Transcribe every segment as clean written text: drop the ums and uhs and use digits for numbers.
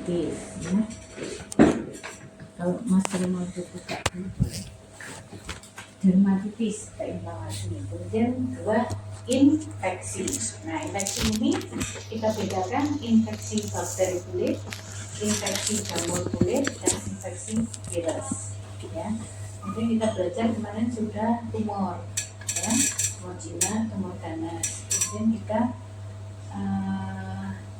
dermatitis ya. Kalau Mas mau buka dulu boleh. Dermatitis, inflamasi. Kemudian kedua, infeksi. Nah, infeksi ini kita bedakan infeksi bakteri kulit, infeksi jamur kulit, dan infeksi virus. Ya. Kemudian kita belajar kemarin sudah tumor, ya, tumor jinak, tumor ganas. Kemudian kita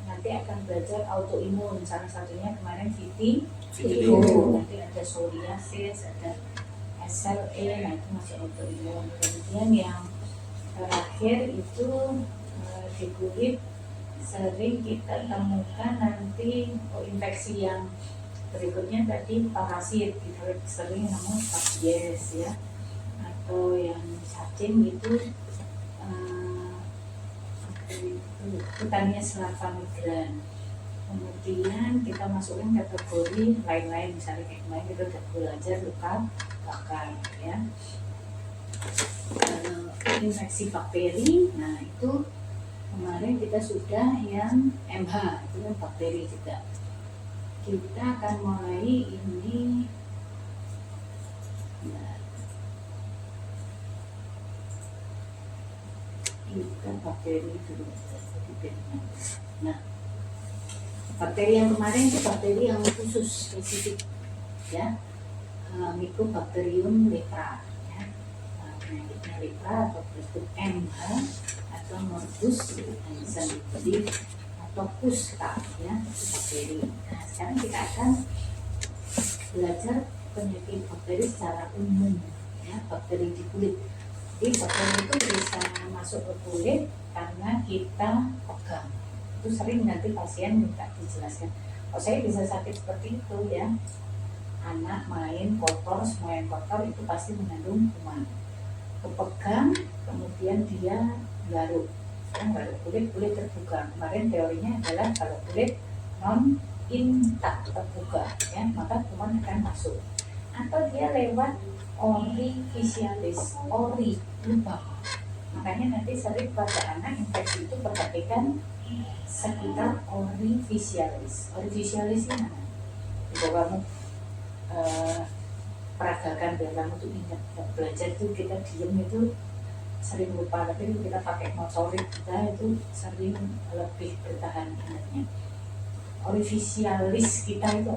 nanti akan belajar autoimun, salah satunya kemarin vitiligo, nanti ada psoriasis, ada SLE, nah itu masih autoimun. Kemudian yang terakhir itu di kulit sering kita temukan nanti infeksi yang berikutnya tadi parasit, kita sering nemu rabies ya, atau yang cacing itu Cutaneous larva migran. Kemudian kita masukkan kategori lain-lain, misalnya kayak kemarin kita udah belajar luka bakar ya. Infeksi bakteri, nah itu kemarin kita sudah yang MH, itu kan bakteri juga. Kita akan mulai ini ya, kita bakteri dulu. Nah, bakteri yang kemarin itu bakteri yang khusus spesifik ya, Mycobacterium leprae ya, penyakitnya lepra atau disebut MH atau morbus Hansen atau kusta ya, bakteri. Nah, sekarang kita akan belajar penyakit bakteri secara umum ya, bakteri di kulit. Jadi bakteri itu bisa masuk ke kulit karena kita pegang. Itu sering nanti pasien minta dijelaskan, oh saya bisa sakit seperti itu ya, anak main kotor, semua yang kotor itu pasti mengandung kuman. Kepegang, kemudian dia garuk, garuk kulit terbuka. Kemarin teorinya adalah kalau kulit non intak terbuka ya, maka kuman akan masuk. Atau dia lewat orificialis, ori lubang. Makanya nanti sering pada anak infeksi itu perhatikan sekitar orificialis. Orificialis ini mana? Coba kamu peragakan biar kamu tuh ingat. Belajar itu kita diem itu sering lupa, tapi kita pakai motorik kita itu sering lebih bertahan ingatnya. Orificialis kita itu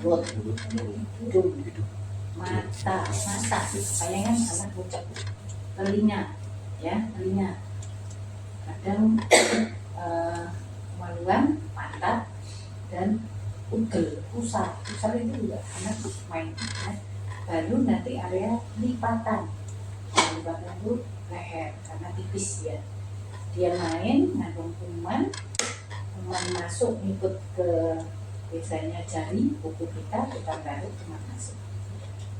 mulut, hidung, mata, bayangan anak bocah, telinga, ya telinga, kadang kemaluan, pantat, dan udel, pusar itu juga anak main. Ya. Baru nanti area lipatan itu leher karena tipis ya. Dia main ngandung kuman masuk ikut ke biasanya jari kuku kita garuk kuman masuk.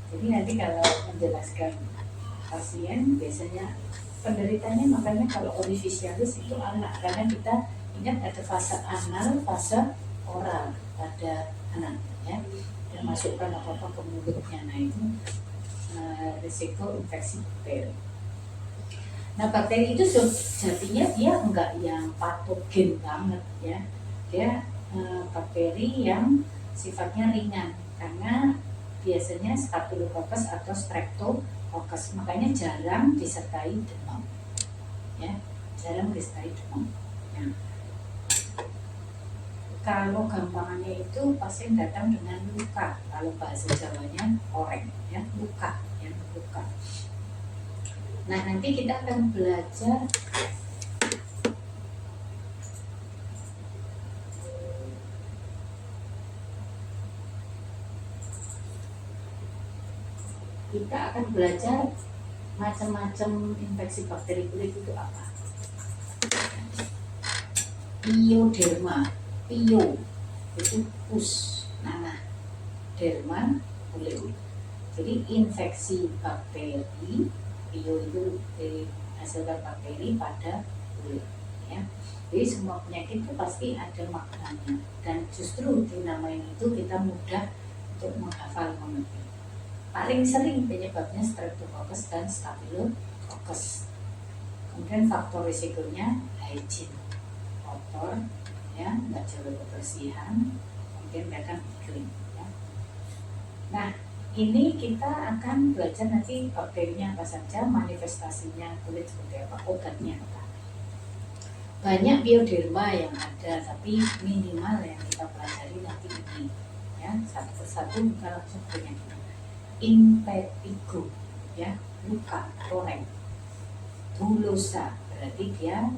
Jadi nanti kalau menjelaskan pasien biasanya penderitanya, makanya kalau orificialis itu anak, karena kita ingat ada fase anal, fase oral pada anak ya, dan masukkan apa-apa ke mulutnya. Nah itu risiko infeksi bakteri. Nah bakteri itu sejatinya dia enggak yang patogen banget ya, dia bakteri yang sifatnya ringan karena biasanya Staphylococcus atau Streptococcus, makanya jarang disertai demam ya, jarang disertai demam ya. Kalau gampangannya itu pasien datang dengan luka, kalau bahasa Jawanya oreng ya, luka ya, luka. Nah nanti kita akan belajar macam-macam infeksi bakteri kulit itu apa. Pioderma, pio itu pus, nanah, derma kulit. Jadi infeksi bakteri, pio itu hasilkan bakteri pada kulit ya. Jadi semua penyakit itu pasti ada maknanya, dan justru dinamain itu kita mudah untuk menghafal mengerti. Paling sering penyebabnya Streptococcus dan Staphylococcus. Kemudian faktor risikonya hygiene, kotor ya, nggak jaga kebersihan, kemudian kadang iklim ya. Nah, ini kita akan belajar nanti bakterinya apa saja, manifestasinya kulit seperti apa, obatnya apa. Banyak bioderma yang ada, tapi minimal yang kita pelajari nanti ini ya, satu persatu kita langsung dengan impetigo ya, luka koreng. Bulosa berarti dia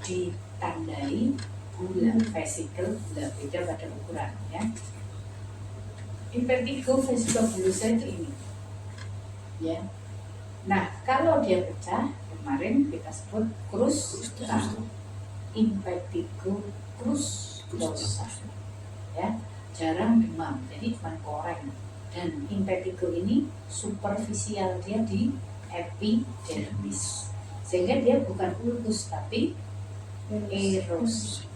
ditandai gula, vesikel gula, beda pada ukuran ya. Impetigo, vesikel, bulosa itu ini ya. Nah, kalau dia pecah, kemarin kita sebut krusta, impetigo krustosa ya, jarang demam, jadi cuma koreng. Dan impetigo ini superficial, dia di epidermis, sehingga dia bukan ulkus tapi erosi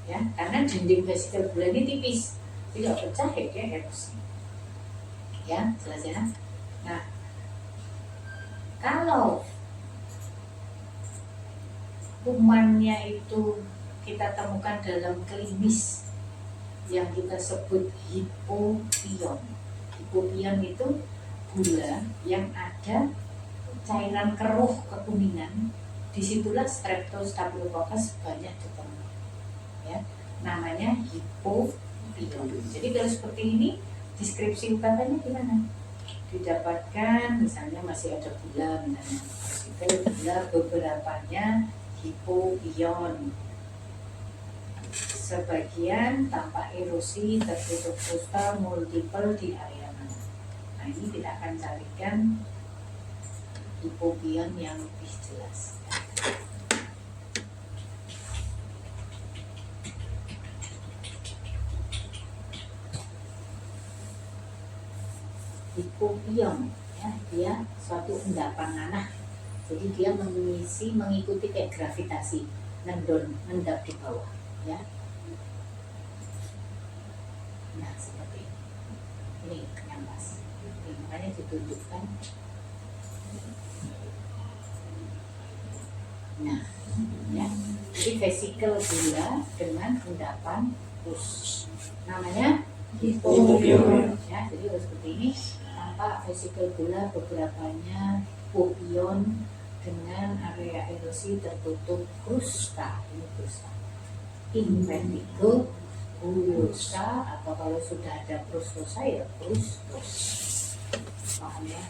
ya, karena dinding vesikel gula ini tipis, tidak pecah ya, dia erosi ya, jelas ya. Nah, kalau kumannya itu kita temukan dalam klinis yang kita sebut hipopion. Hipopion itu gula yang ada cairan keruh kekuningan, disitulah Streptococcus banyak ditemukan ya, namanya hipopion. Jadi kalau seperti ini, deskripsi UKT-nya gimana? Didapatkan misalnya masih ada gula, misalnya itu gula, beberapanya hipopion, sebagian tanpa erosi, tertutup krusta, multiple di area mana. Nah, ini kita akan carikan hipopion yang lebih jelas. Hipopion ya, dia suatu endapan nanah, jadi dia mengikuti kayak gravitasi, nendap di bawah ya. Nah, seperti ini yang pas, ini makanya ditunjukkan. Nah ya, jadi vesikel gula dengan endapan pus namanya hipopion ya. Jadi seperti ini, tanpa vesikel gula, beberapanya hipopion dengan area erosi tertutup krusta. Ini krusta. Impetigo, bulosa, atau kalau sudah ada krustosa ya krustos. Paham ya?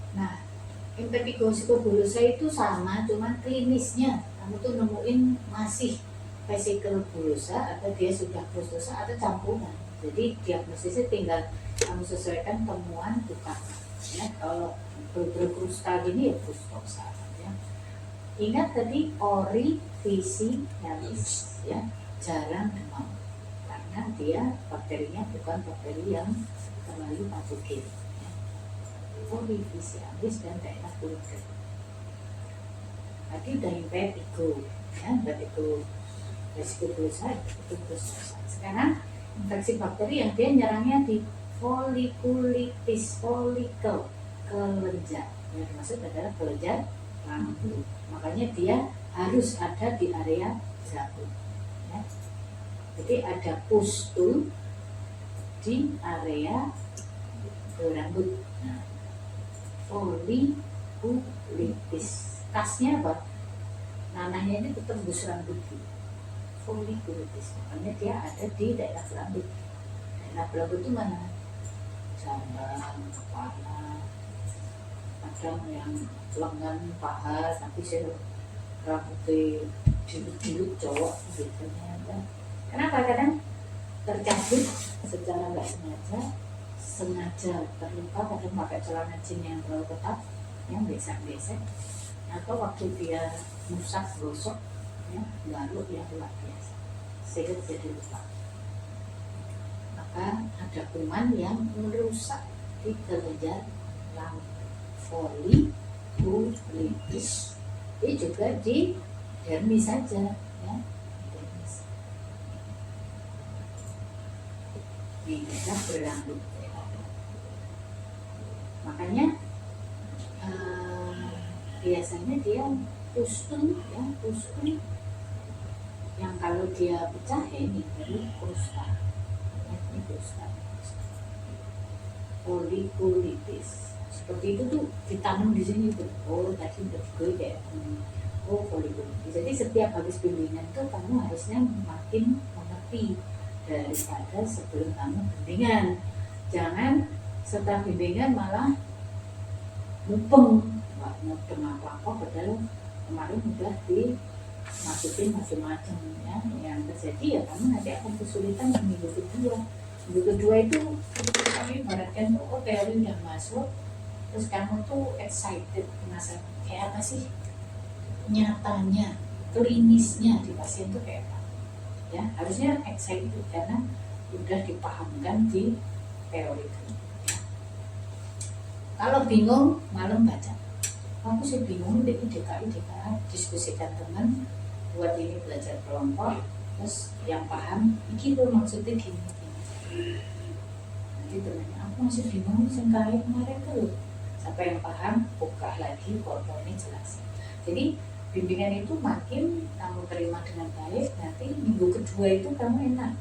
Nah, impetigo bulosa itu sama, cuman klinisnya kamu tuh nemuin masih vesikel bulosa atau dia sudah krustosa atau campuran. Jadi diagnosisnya tinggal kamu sesuaikan temuan bukan ya. Kalau berkrusta gini ya krustosa ya. Ingat tadi orifisialis ya, jarang demam karena dia bakterinya bukan bakteri yang terlalu patogen ya. Orifisialis dan daerah kulit kering. Tadi udah impetigo ya, impetigo vesikel bulosa itu krustosa. Sekarang infeksi bakteri yang dia nyerangnya di folikulitis, folikel, kelenjar yang dimaksud adalah kelenjar rambut, makanya dia harus ada di area rambut ya. Jadi ada pustul di area rambut. Nah, folikulitis, khasnya apa? Nanahnya ini tembus rambut. Folikulitis, makanya dia ada di daerah rambut. Daerah rambut itu mana? Jambang, kepala, kadang yang lengan, paha, tapi saya rambutnya diluk-diluk cowok biasanya ada. Kenapa? Kadang tercabut secara nggak sengaja terluka, kadang pakai celana jeans yang terlalu ketat, yang besek-besek, atau waktu dia musak gosok ya, garuk yang luar biasa sehingga jadi luka. Maka ada kuman yang merusak di kelenjar rambut, folikulitis. Ini juga di dermis saja ya, dermis. Di daerah berambut. Makanya biasanya dia pusun ya, pusun yang kalau dia pecah ini baru kosta, ini kosta, folikulitis seperti itu tuh ditanam di sini tuh. Oh tadi udah gue kayak oh folikulitis. Jadi setiap habis bimbingan tuh kamu harusnya makin mengerti daripada sebelum kamu bimbingan. Jangan setelah bimbingan malah mupeng, nggak mupeng apa-apa, padahal kemarin udah dimasukin macam-macam ya. Yang terjadi ya kamu nanti akan kesulitan di minggu kedua. Minggu kedua itu kami ibaratkan oh teori udah masuk, terus kamu tuh excited, penasaran kayak apa sih nyatanya, klinisnya di pasien tuh kayak apa ya. Harusnya excited karena udah dipahamkan di teori itu ya. Kalau bingung malam baca, aku sih bingung di DKI diskusikan teman buat ini belajar kelompok, terus yang paham iki tuh maksudnya gini. Nanti temennya aku masih bingung sengkai kemarin tuh, siapa yang paham buka lagi fotonya jelas. Jadi bimbingan itu makin kamu terima dengan baik, nanti minggu kedua itu kamu enak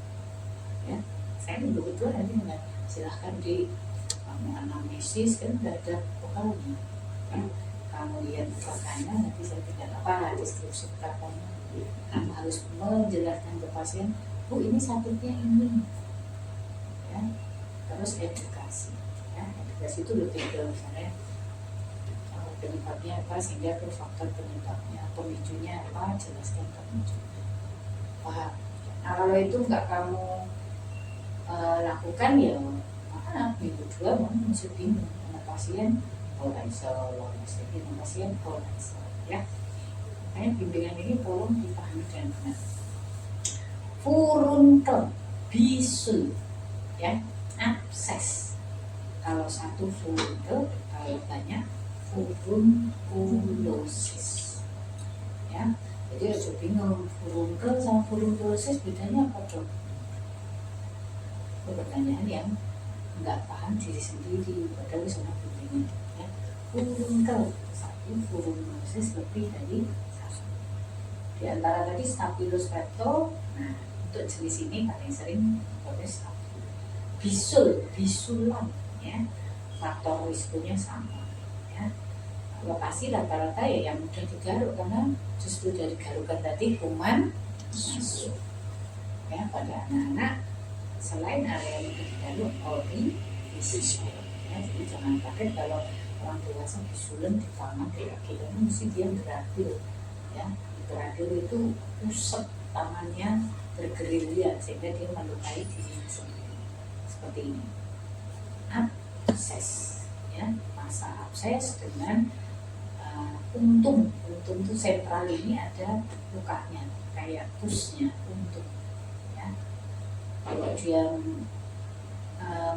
ya. Saya minggu kedua nanti enggak, silahkan di kamu anamnesis kan nggak ada vokalnya ya. Kamu lihat vokalnya nanti saya tidak apa deskripsi katanya, kamu harus menjelaskan ke pasien bu ini sakitnya ini ya. Terus edukasi ya, edukasi itu lebih ke misalnya penyebabnya apa, sehingga ke faktor penyebabnya, pemicunya apa, jelaskan pemicunya paham. Nah kalau itu nggak kamu lakukan ya maaf, minggu dua masih bingung karena pasien horizontal, pasien horizontal ya. Makanya bimbingan ini tolong dipahami dengan benar. Furunkel, bisul ya, abses. Kalau satu furunkel, kalau banyak furunculosis ya. Jadi harus bingung furunkel sama furunculosis bedanya apa dong? Itu pertanyaan yang nggak paham diri sendiri padahal sama bimbingan ya. Furunkel satu, furunculosis lebih dari satu. Di antara tadi staphylos recto, nah untuk jenis ini paling sering pakai staphylos. Bisul, bisulan ya, faktor risikonya sama ya. Lokasi rata-rata ya yang mudah digaruk karena justru dari garukan tadi kuman masuk ya pada anak-anak. Selain area yang digaruk orifisis ya, jadi jangan kaget kalau orang dewasa bisulan di tangan di kaki, karena mesti dia gerakil ya. Gerakil itu pusat tangannya bergerilya sehingga dia melukai dirinya sendiri seperti ini. Abses ya, masa abses dengan untung itu sentral ini ada lukanya kayak pusnya untung ya. Kalau dia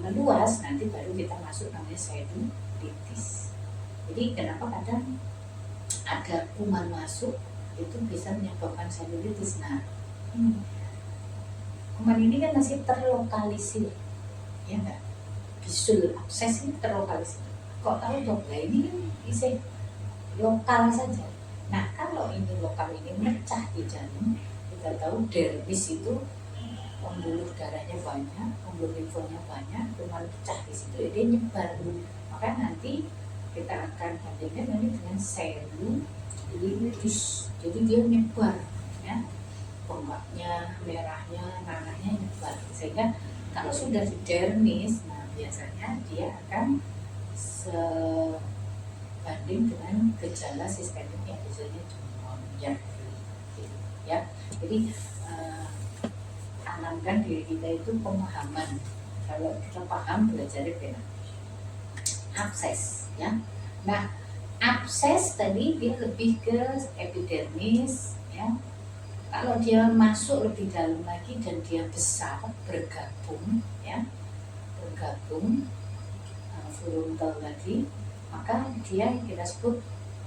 meluas nanti baru kita masuk namanya cellulitis. Jadi kenapa kadang ada kuman masuk itu bisa menyebabkan cellulitis. Nah kuman ini kan masih terlokalisir ya enggak, bisul abses ini terlokalisir. Kok tahu dok? Nah ini kan isi lokal saja. Nah kalau ini lokal ini mecah di janin, kita tahu dermis itu pembuluh darahnya banyak, pembuluh limfonya banyak, kuman pecah di situ dia nyebar. Maka nanti kita akan bandingkan nanti dengan cellulitis. Jadi dia nyebar ya, bengkaknya, merahnya, nanahnya nyebar. Sehingga kalau sudah di dermis, nah biasanya dia akan banding dengan gejala sistemik yang biasanya pneumonia ya. Jadi tanamkan diri kita itu pemahaman. Kalau kita paham belajar benar. Abses ya. Nah abses tadi dia lebih ke epidermis ya. Kalau dia masuk lebih dalam lagi dan dia besar bergabung ya, bergabung furunkel tadi, maka dia kita sebut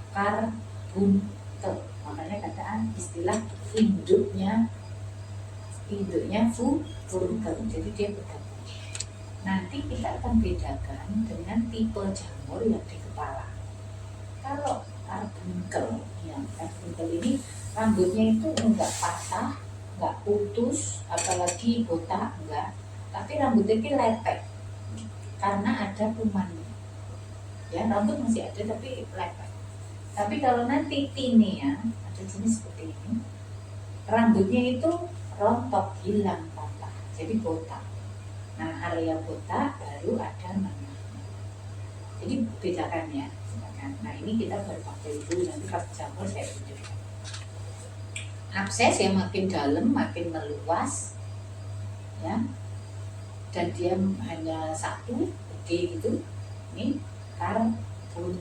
karbunkel. Makanya kataan istilah induknya furunkel, jadi dia bergabung Nanti kita akan bedakan dengan tipe jamur yang di kepala. Kalau carbuncle, yang carbuncle ini rambutnya itu enggak patah, enggak putus, apalagi botak enggak, tapi rambutnya ini lepek karena ada kumannya. Ya, rambut masih ada tapi lepek. Tapi kalau nanti tinea, ada jenis seperti ini, rambutnya itu rontok, hilang patah, jadi botak. Nah, area botak baru ada nanahnya. Jadi bedakan ya. Nah, ini kita baru pakai dulu, nanti pas jamur saya tunjukkan. Abses yang makin dalam makin meluas, ya. Dan dia hanya satu, oke gitu. Ini carbuncle,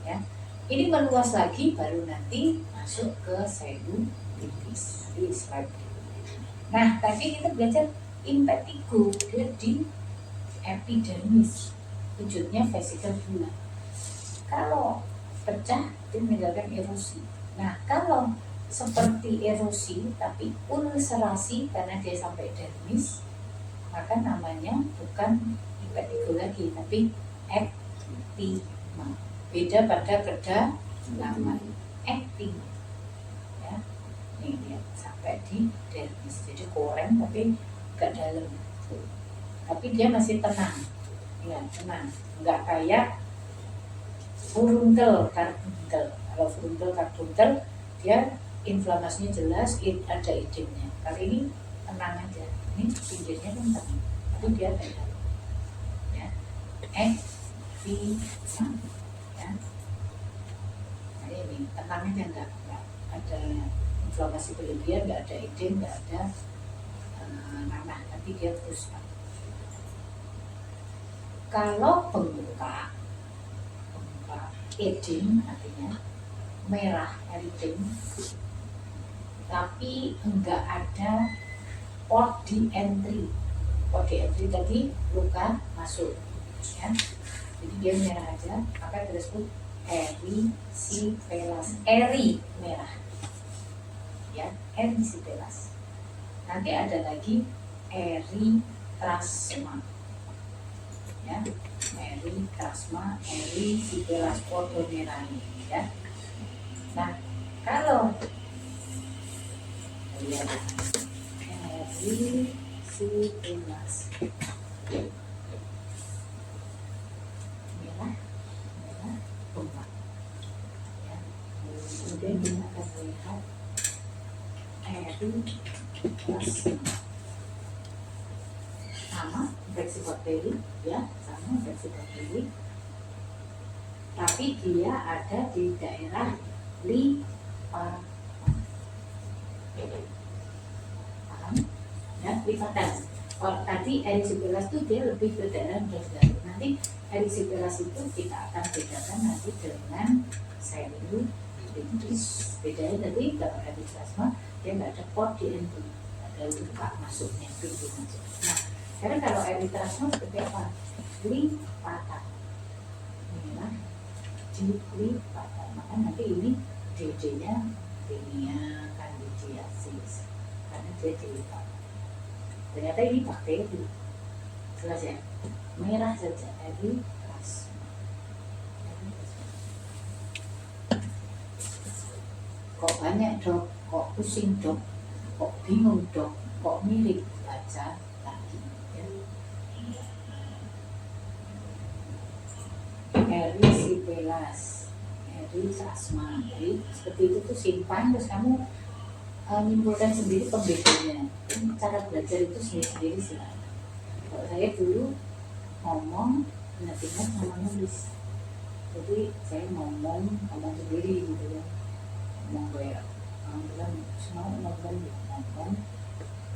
ya. Ini meluas lagi baru nanti masuk ke selulitis. Di slide. Nah, tadi kita belajar impetigo, dia di epidermis, wujudnya vesikel bulat. Kalau pecah itu meninggalkan erosi. Nah, kalau seperti erosi tapi ulcerasi karena dia sampai dermis, maka namanya bukan impetigo lagi tapi ektima. Beda pada kedalaman, ektima. Ya, ini dia sampai di dermis, jadi koreng tapi agak dalam, tapi dia masih tenang, ya tenang, nggak kayak furunkel, carbuncle. Kalau furunkel, carbuncle dia inflamasinya jelas, ada edemnya. Kali ini tenang aja, ini pinggirnya kan tenang, tapi dia ada dalam, ya, ektima, ya. Nah, ini tenang aja, nggak ada inflamasi berlebihan, nggak ada edem, nggak ada nanah, tapi dia terus. Kalau bengkak edem artinya merah, erytem, tapi enggak ada port di entry. Port di entry tadi luka masuk, ya. Jadi dia merah aja, maka disebut erysipelas. Eri merah, ya, erysipelas. Nanti ada lagi eritrasma, ya, eritrasma, erysipelas podomerani, ya. Nah, kalau erysipelas merah bengkak, ya. Kemudian kita akan melihat sama infeksi bakteri, ya, sama infeksi bakteri, tapi dia ada di daerah limpa, paham? Ya, lipatan. Kalau tadi erysipelas itu dia lebih ke daerah dalam. Nanti erysipelas itu kita akan bedakan nanti dengan selulitis. Bedanya tadi kalau erysipelas dia nggak ada port di entry, ada luka masuknya, pintu masuk. Nah, karena kalau eritrasma seperti apa? Lipatan, inilah di lipatan. Maka nanti ini DD-nya tinea candidiasis karena dia di lipatan. Ternyata ini bakteri, jelas ya, merah saja, eritrasma. Kok banyak dok? Kok pusing dok? Kok bingung dok? Kok mirip? Baca lagi, ya. Erysipelas, eritrasma, jadi seperti itu tuh simpan, terus kamu menyimpulkan sendiri pembedanya. Cara belajar itu sendiri-sendiri sih. Kalau saya dulu ngomong, ingat-ingat sama nulis. Jadi saya ngomong sendiri gitu ya. Ngomong kayak orang bilang semua ngomong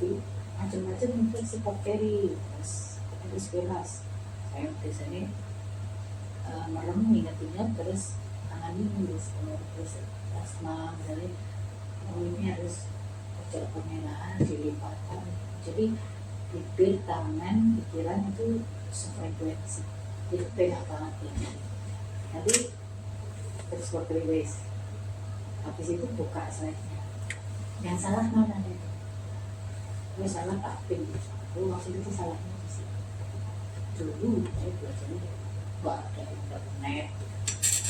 di macam-macam infeksi bakteri, terus erysipelas. Saya biasanya merem ingat-ingat, terus tangannya nulis, terus asma misalnya, ini harus kerja pemelahan, dilipatkan. Jadi bibir, tangan, pikiran itu sefrekuensi, jadi pegang banget ya. Nanti terus bakteri, habis itu buka slide-nya. Yang salah mana nih? Gue salah tak pin. Gue maksud itu salahnya di sini. dulu saya belajarnya nggak ada internet,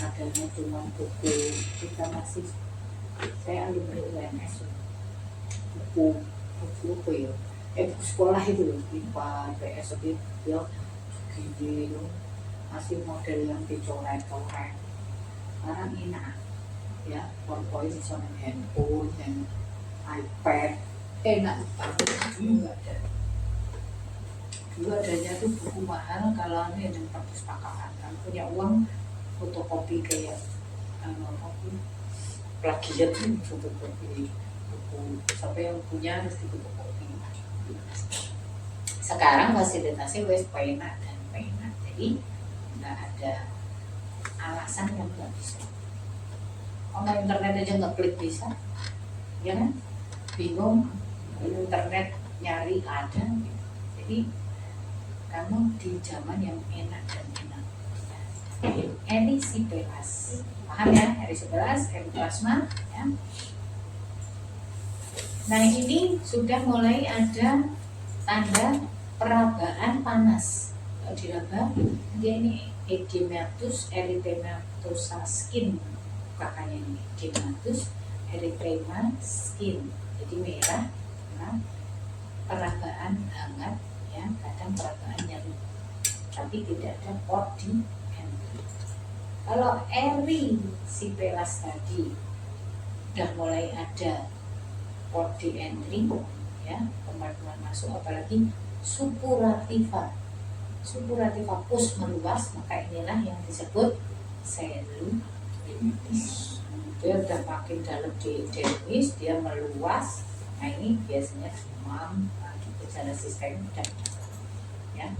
adanya cuma buku. Kita masih, saya alumni UNS, buku apa ya, buku sekolah itu loh, IPA, IPS itu ya gini loh, masih model yang dicoret-coret. Sekarang enak ya, poin-poin bisa main handphone dan iPad, enak banget. Dulu nggak ada, dulu adanya tuh buku mahal kalau ini ada perpustakaan. Kalau punya uang fotokopi kayak plagiat tuh fotokopi buku, sampai yang punya harus fotokopi. Sekarang fasilitasnya wes penak dan penak, jadi nggak ada alasan yang nggak bisa. Online internet aja nggak klik bisa, ya kan? Bingung internet nyari ada, jadi kamu di zaman yang enak dan enak. Edisi Pelas, paham ya? Edisi Pelas, edisi plasma, ya. Nah ini sudah mulai ada tanda perabaan panas. Kalau diraba, dia ini edematus erythematosa skin, kakaknya ini edematus erythema skin, jadi merah, nah, perabaan hangat, ya, kadang perabaan nyeri, tapi tidak ada port di entry. Kalau erysipelas tadi udah mulai ada port di entry, ya, kemampuan masuk, apalagi suppurativa pus meluas, maka inilah yang disebut selulitis. Dia udah makin dalam di dermis, dia meluas. Nah ini biasanya demam, gejala sistemik dan ya.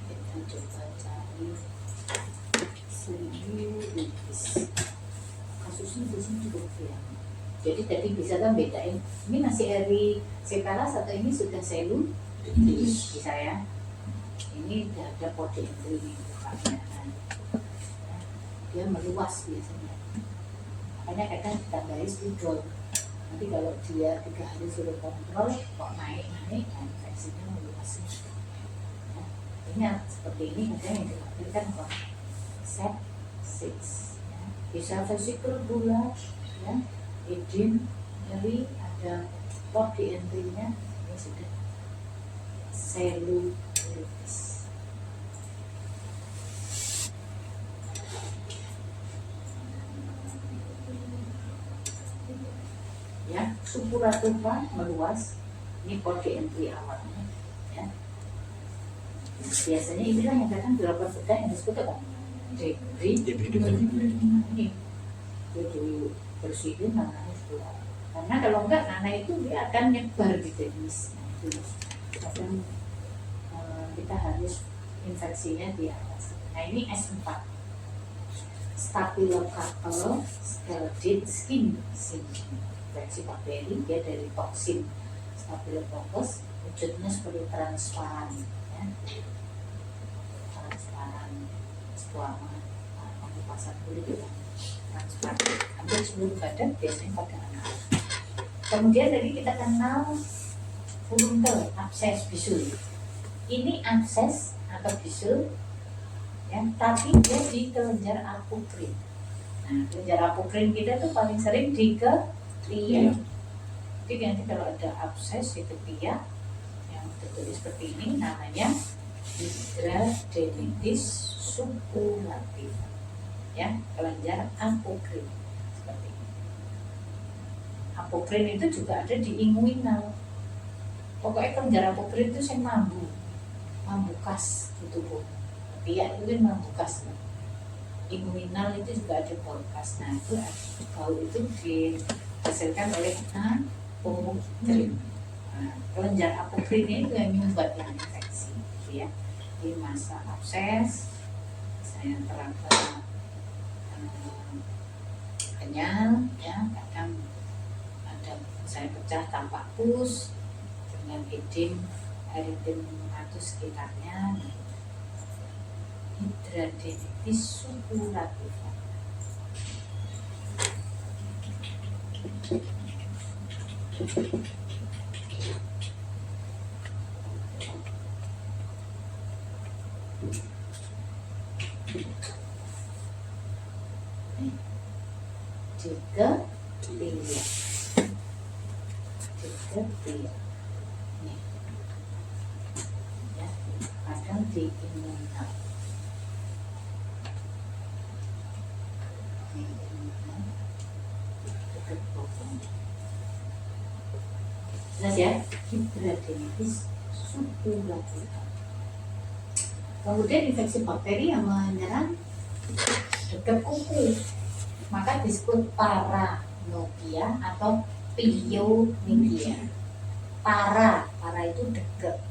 Kita coba cari selulitis. Kasusnya di sini juga ya. Jadi tadi bisa kan bedain, ini masih erysipelas atau ini sudah selulitis, bisa ya. Ini udah ada port entry nih bukannya. Dia meluas biasanya, makanya kadang ditambahin spidol. Nanti kalau dia 3 hari sudah kontrol kok naik, nah infeksinya meluas. Ya, ingat seperti ini ada yang dilakukan kok sepsis, ya. Bisa vesikel bulat, ya, edem, nyeri, ada port di entry-nya, ini sudah selulitis. Ya, suppurativa meluas, ini port di entry awalnya, ya. Biasanya inilah yang kadang dilakukan bedah yang disebut apa? Debris. Ini bersihin nananya keluar. Karena kalau enggak nanah itu dia akan nyebar di dermis. Kadang kita harus infeksinya di atas. Nah ini S4, Staphylococcus skeletid skin syndrome. Infeksi bakteri, dia dari toksin Staphylococcus, wujudnya seperti transparan, ya. Transparan, squama, pengelupasan kulit itu transparan. Hampir seluruh badan biasanya pada anak. Kemudian tadi kita kenal furunkel, abses, bisul. Ini abses atau bisul, ya, tapi dia di kelenjar apokrin. Nah, kelenjar apokrin kita tuh paling sering di ketiak. Jadi nanti kalau ada abses di ketiak yang tertulis seperti ini, namanya hidradenitis suppurativa, ya, kelenjar apokrin seperti ini. Apokrin itu juga ada di inguinal. Pokoknya kelenjar apokrin itu yang mambukas di tubuh. Ketiak itu kan mambukas. Inguinal itu juga ada borkas. Nah itu bau itu dihasilkan oleh apokrin. Nah, kelenjar apokrin itu yang menyumbat yang infeksi, ya. Di masa abses, saya terasa kenyal, ya, kadang ada saya pecah tampak pus dengan edem, erythematus sekitarnya. Hidradenitis suppurativa. Diketia. Diketia. Nih. Ya, kadang diinginkan. Jelas ya, hidradenitis suppurativa. Kemudian infeksi bakteri yang menyerang dekat kuku, maka disebut paranoia atau pionigia. Para itu dekat,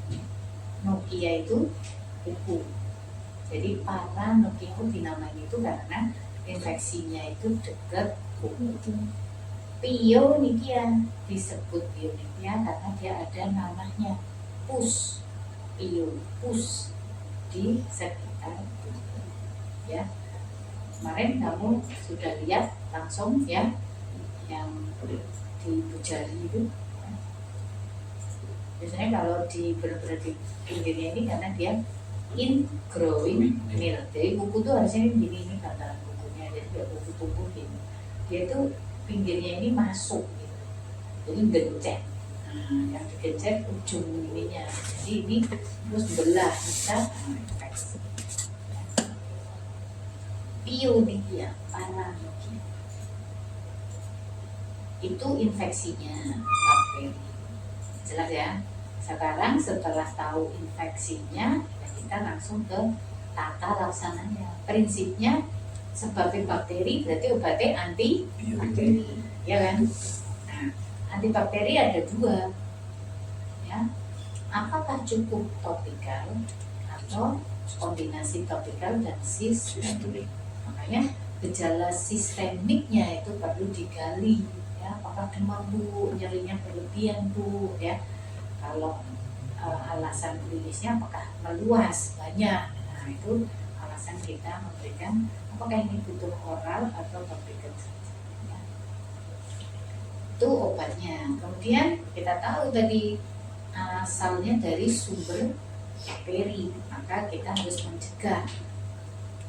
nokia itu kuku. Jadi paranoia itu dinamai itu karena infeksinya itu dekat kuku. Pionigia disebut pionigia karena dia ada namanya pus, pus di sekitar kuku. Ya, kemarin kamu sudah lihat langsung ya yang di jari itu. Biasanya kalau di benar-benar di pinggirnya ini karena dia ingrowing nail. Jadi kuku tuh harusnya ini bantaran kukunya, jadi nggak kuku tumbuh gini. Dia tuh pinggirnya ini masuk gitu. Jadi gencet. Nah, yang digencet ujung ininya. Jadi ini terus belah bisa infeksi. Pionigia, paranoia. Itu infeksinya bakteri. Jelas ya. Sekarang setelah tahu infeksinya, ya kita langsung ke tata laksananya. Prinsipnya sebagai bakteri berarti obatnya anti bakteri, ya kan? Nah, antibakteri ada dua, ya. Apakah cukup topikal atau kombinasi topikal dan sistemik? Makanya gejala sistemiknya itu perlu digali. Ya, apakah demam bu, nyerinya berlebihan bu, ya. Kalau alasan klinisnya apakah meluas banyak, nah itu alasan kita memberikan apakah ini butuh oral atau topikal saja. Ya. Itu obatnya. Kemudian kita tahu tadi asalnya dari sumber bakteri, maka kita harus mencegah.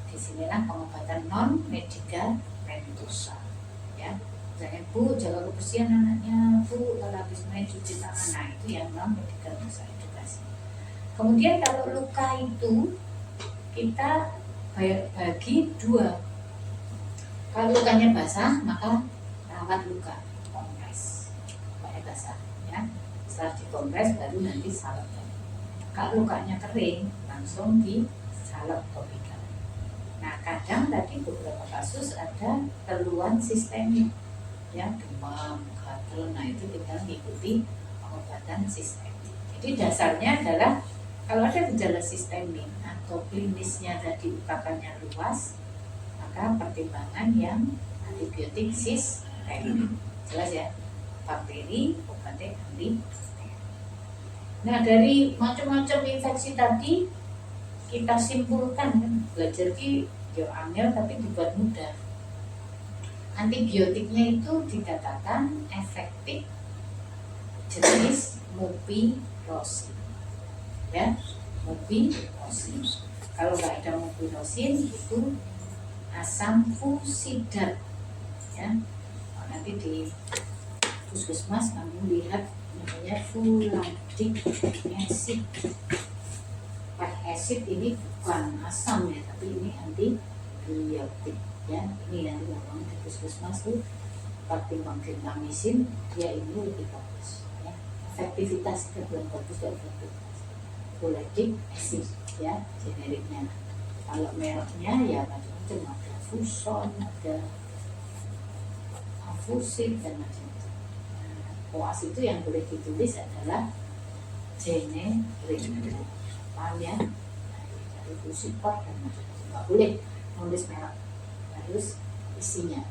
Disinilah pengobatan non medikamentosa. Ya. Misalnya, bu, jaga kebersihan anaknya, bu, kalau habis main cuci tangan. Nah, itu yang non medikamentosa edukasi. Kemudian kalau luka itu kita bagi dua. Kalau lukanya basah, maka rawat luka, kompres, supaya basah. Ya. Setelah dikompres baru nanti salep. Kalau lukanya kering, langsung disalep topikal. Nah, kadang tadi beberapa kasus ada keluhan sistemik. Ya, demam, gatal, nah itu tinggal mengikuti pengobatan sistemik. Jadi dasarnya adalah kalau ada gejala sistemik atau klinisnya tadi utakannya luas, maka pertimbangan yang antibiotik sistemik. Jelas ya, bakteri, obatnya anti. Nah, dari macam-macam infeksi tadi kita simpulkan kan, belajar ki yo angel tapi dibuat mudah. Antibiotiknya itu dikatakan efektif jenis mupirocin, ya, mupirocin. Kalau nggak ada mupirocin itu asam fusidat, ya. Nanti di puskesmas kamu lihat namanya fuladic acid. Acid ini bukan asam ya, tapi ini antibiotik. Ya, ini nanti ngomong di puskesmas tuh pertimbang gentamicin dia ini lebih bagus, ya. Efektivitas kita belum bagus dan efektivitas. Fuladic acid ya generiknya. Kalau mereknya ya macam-macam, ada Fuson, ada Fusit dan macam-macam. Koas itu yang boleh ditulis adalah generik, paham ya? Dari Fusit dan macam-macam. Nggak boleh nulis merek, harus isinya.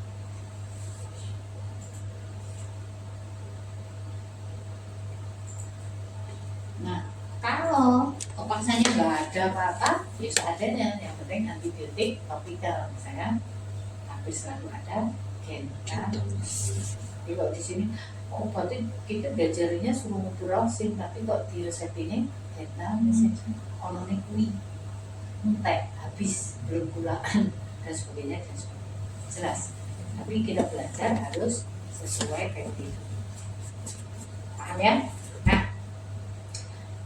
Nah, kalau kepaksanya nggak ada apa-apa, ya seadanya. Yang penting antibiotik topikal, misalnya hampir selalu ada genta. Jadi kalau di sini obatnya kita belajarnya suruh mupirocin, tapi kok di resep ini genta misalnya onone kui. entek, habis, belum pulaan dan sebagainya dan sebagainya. Jelas. Tapi kita belajar harus sesuai teknik. Paham ya? Nah,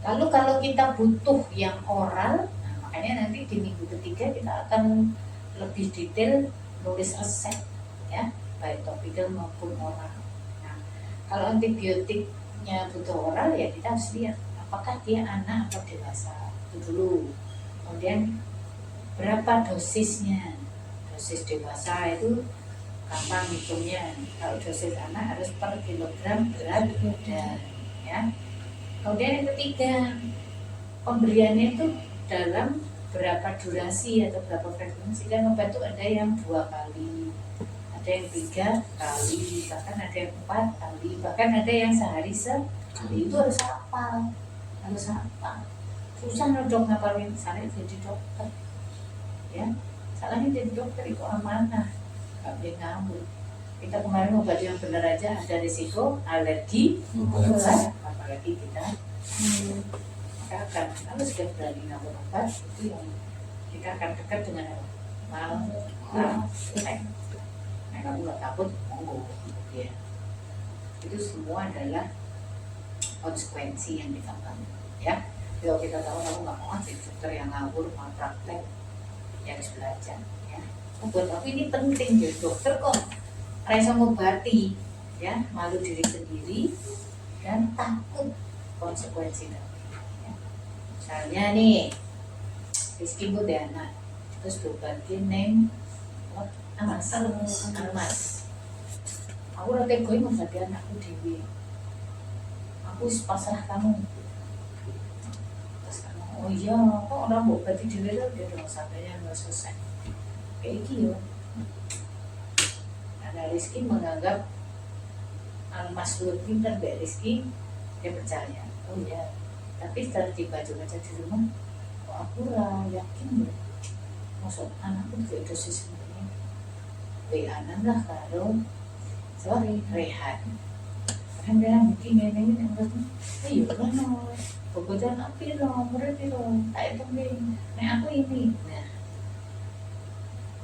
lalu kalau kita butuh yang oral, nah makanya nanti di minggu ketiga kita akan lebih detail nulis resep ya, baik topikal maupun oral. Nah, kalau antibiotiknya butuh oral ya kita harus lihat apakah dia anak atau dewasa itu dulu. Kemudian berapa dosisnya? Dosis dewasa itu gampang hitungnya. Kalau dosis anak harus per kilogram berat badan ya. Kemudian yang ketiga, pemberiannya itu dalam berapa durasi atau berapa frekuensi. Dan obat itu ada yang 2 kali, ada yang 3 kali, bahkan ada yang 4 kali, bahkan ada yang sehari sekali. Itu harus hafal, susah loh dok ngapalin. Salahnya jadi dokter ya, salahnya jadi dokter itu amanah, gak boleh ngawur. Kita kemarin obat yang benar aja ada risiko alergi obat, apalagi kita akan kalau sudah berani ngawur obat itu yang kita akan dekat dengan mal. Nah kamu nggak takut monggo ya. Itu semua adalah konsekuensi yang kita bangun ya. Kalau kita tahu kamu nggak mau jadi dokter yang ngawur mau praktek, ya harus belajar ya. Buat aku ini penting jadi dokter kok rasa ngobati ya, malu diri sendiri dan takut konsekuensi ya. Misalnya nih Rizky udah anak terus diobatin neng Almas. Aku udah tegoin ngobati anakku dewi, aku pasrah kamu. Terus kamu oh iya kok orang ngobati dewi lah dia udah sampainya udah selesai kayak gitu. Nah, Rizky menganggap Almas lu pintar Mbak Rizky, dia percaya. Oh iya, tapi setelah dibaca-baca di rumah, kok aku yakin ya, maksud anakku juga dosis sebenarnya. Weanan lah kalau Rehan. Kan dia mungkin ini yang berarti, ayo lah no, kebetulan api loh, berarti loh, tak itu nih, nah aku ini. Nah,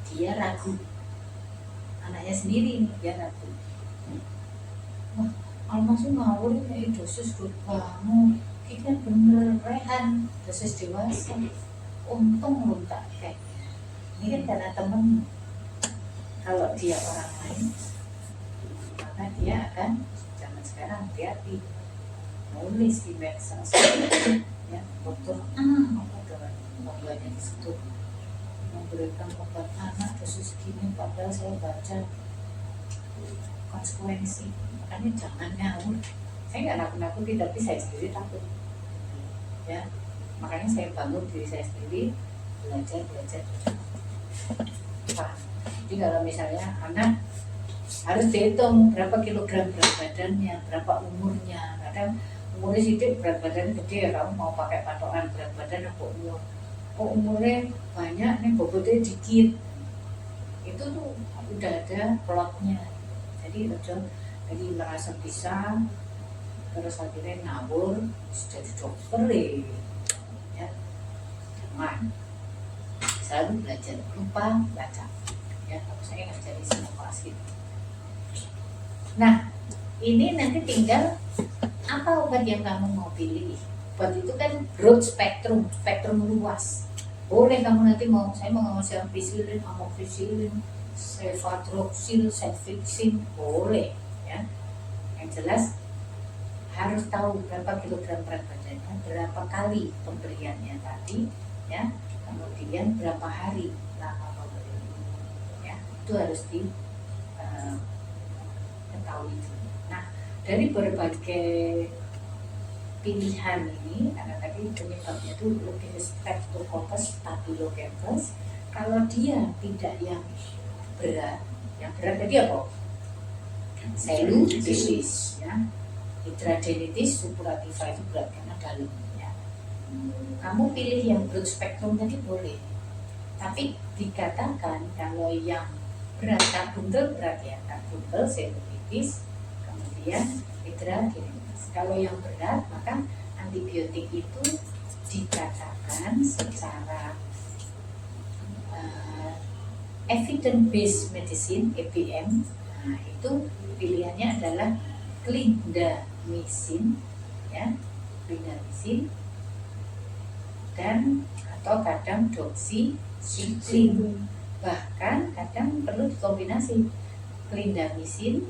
dia ragu. Anaknya sendiri dia ragu. Wah, Almas ngawur ini dosis buat kamu. Kita bener Rehan dosis dewasa. Untung belum tak kayak. Ini kan karena temen. Kalau dia orang lain, maka dia akan zaman sekarang hati-hati nulis di medsos ya, dokter apa obatnya di situ memberikan obat anak dosis segini, padahal saya baca konsekuensi. Makanya jangan ngawur. Saya nggak nakut-nakuti, tapi saya sendiri takut ya. Makanya saya bangun diri saya sendiri, belajar Pak. Jadi kalau misalnya anak harus dihitung berapa kilogram berat badannya, berapa umurnya. Kadang umurnya sedikit berat badan gede ya, kamu mau pakai patokan berat badan apa umur. Oh umurnya banyak nih bobotnya dikit, itu tuh udah ada plotnya. Jadi jadi merasa bisa terus akhirnya ngawur jadi dokter ya. Jangan selalu belajar, lupa baca ya. Kalau saya nggak jadi inovasi. Nah ini nanti tinggal apa obat yang kamu mau pilih. Obat itu kan broad spektrum luas. Boleh kamu nanti saya mau ngasih ampicillin, amoxicillin, ceftriaxone, cefixime, boleh ya. Yang jelas harus tahu berapa kilogram berat badannya, berapa kali pemberiannya tadi ya, kemudian berapa hari lama pemberian ya, itu harus diketahui. Nah dari berbagai pilihan ini, karena tadi penyebabnya itu lebih Streptococcus staphylococcus. Kalau dia tidak yang berat tadi apa? Cellulitis ya, hidradenitis suppurativa itu berat karena dalamnya. Kamu pilih yang broad spectrum tadi boleh, tapi dikatakan kalau yang berat karbunkel berat ya, karbunkel, cellulitis, kemudian hidradenitis. Kalau yang berat maka antibiotik itu dikatakan secara evidence based medicine (EBM). Nah, itu pilihannya adalah clindamycin, ya, clindamycin, dan atau kadang doxycycline. Bahkan kadang perlu dikombinasi clindamycin,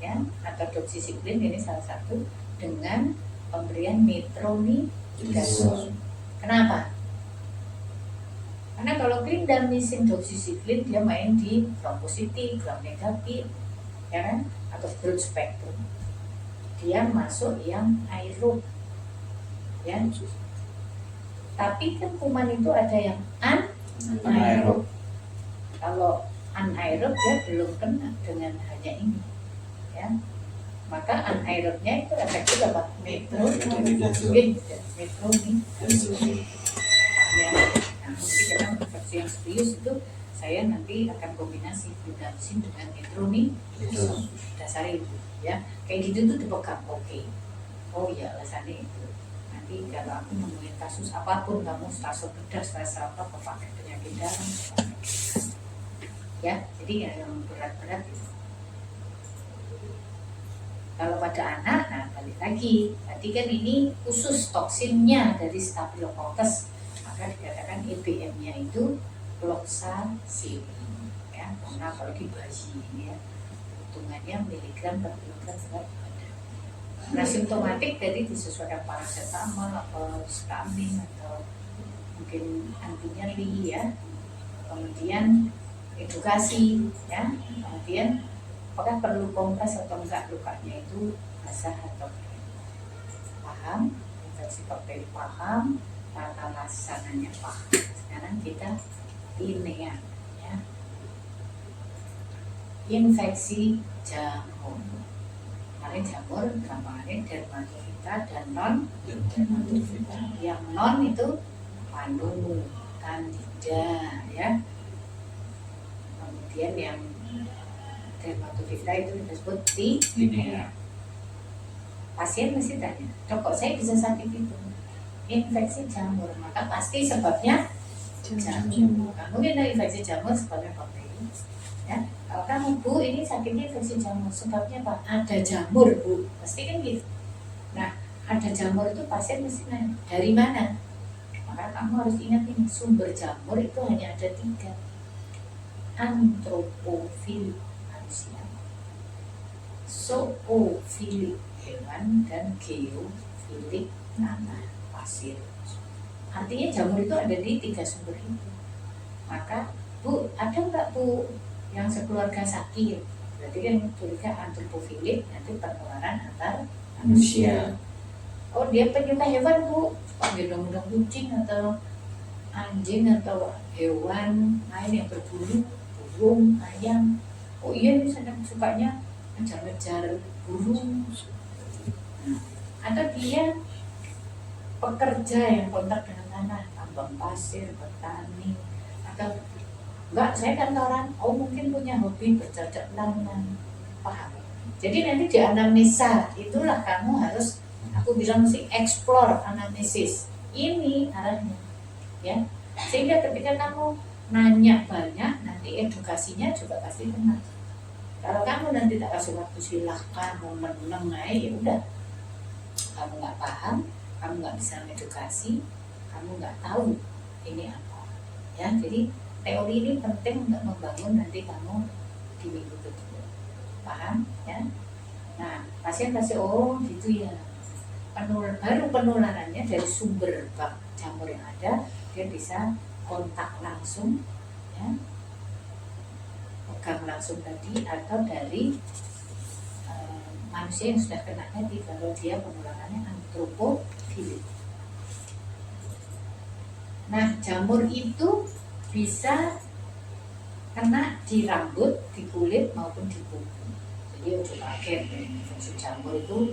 ya, atau doxycycline, ini salah satu, dengan pemberian metronidazole. Kenapa? Karena kalau clindamycin doxycycline dia main di gram positif, gram negatif, ya kan, atau broad spectrum. Dia masuk yang aerob, ya. Tapi kan kuman itu ada yang anaerob. Kalau anaerob dia belum kena dengan hanya ini, ya. Maka anaerobnya itu efektif apa? Metronidazole. Ya. Nah, mungkin dalam infeksi yang serius itu saya nanti akan kombinasi clindamycin dengan metronidazole, dasarnya itu, ya. Kayak gitu tuh dipegang, oke. Oh ya, alasannya itu. Nanti kalau aku nemuin kasus apapun, kamu stase bedah, stase apa, pakai penyakit dalam, ya. Jadi yang berat-berat itu. Kalau pada anak, nah balik lagi, tadi kan ini khusus toksinnya dari Staphylococcus, maka dikatakan EBM-nya itu cloxacillin, ya. Karena apalagi bayi ini, ya, hitungannya miligram per kilogram berat badan. Nah, simptomatik tadi disesuaikan paracetamol atau stamin atau mungkin antinyeri, ya. Kemudian edukasi, ya. Kemudian apakah perlu kompres atau enggak, lukanya itu basah atau kering. Paham? Infeksi bakteri paham, tata laksananya paham. Sekarang kita ini ya, infeksi jamur. Kemarin jamur, gampangannya dermatofita dan non dermatofita. Yang non itu panu, candida, ya. Kemudian yang dermatofita itu disebut tinea. Pasien mesti tanya, dok kok saya bisa sakit itu? Infeksi jamur, maka pasti sebabnya jamur. Nah, mungkin ada infeksi jamur sebabnya bakteri, ya. Kalau kamu, Bu, ini sakitnya infeksi jamur, sebabnya apa? Ada jamur, Bu, pasti kan gitu. Nah, ada jamur itu pasien mesti nanya, dari mana? Maka kamu harus ingat ini, sumber jamur itu hanya ada 3. Antropofilik manusia, zoofilik hewan, dan geofilik tanah pasir. Artinya jamur itu ada di 3 sumber itu. Maka, Bu, ada nggak, Bu, yang sekeluarga sakit? Berarti kan curiga antropofilik, nanti penularan antar manusia. Oh, dia penyuka hewan, Bu, gendong-gendong kucing atau anjing atau hewan lain yang berbulu, burung, ayam. Oh iya, ini sedang sukanya ngejar-ngejar burung. Nah, atau dia pekerja yang kontak dengan tanah, tambang pasir, petani, atau enggak, saya kantoran. Oh, mungkin punya hobi bercocok tanam. Paham? Jadi nanti di anamnesa itulah kamu harus, aku bilang sih, explore anamnesis. Ini arahnya, ya. Sehingga ketika kamu nanya banyak, nanti edukasinya juga pasti kena. Kalau kamu nanti tak kasih waktu, silahkan mau menang, ya udah, kamu nggak paham, kamu nggak bisa edukasi, kamu nggak tahu ini apa, ya. Jadi teori ini penting untuk membangun nanti kamu di minggu kedua, paham, ya. Nah, pasien kasih, oh gitu ya, baru penularannya dari sumber jamur yang ada, dia bisa kontak langsung, ya, pegang langsung tadi, atau dari manusia yang sudah kena tadi, kalau dia penularannya antropofilik. Nah, jamur itu bisa kena di rambut, di kulit, maupun di kuku. Jadi udah kaget, infeksi jamur itu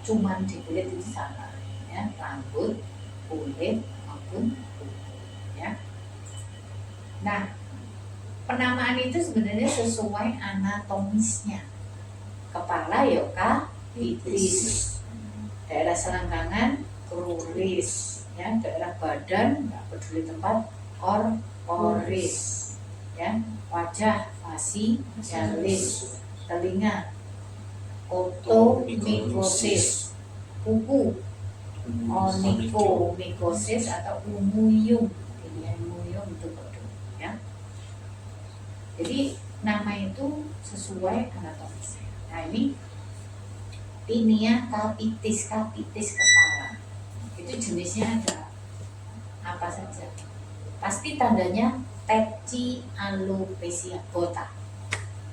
cuman di kulit itu salah, ya, rambut, kulit, maupun kuku, ya. Nah, penamaan itu sebenarnya sesuai anatomisnya. Kepala ya kapitis, daerah selangkangan kruris, ya, daerah badan nggak peduli tempat korporis, ya, wajah facialis, telinga otomycosis, kuku onychomycosis atau umuyung, umuyung itu bodoh ya. Jadi nama itu sesuai anatomisnya. Nah ini tinea capitis, capitis kepala, itu jenisnya ada apa saja? Pasti tandanya peci alopecia botak,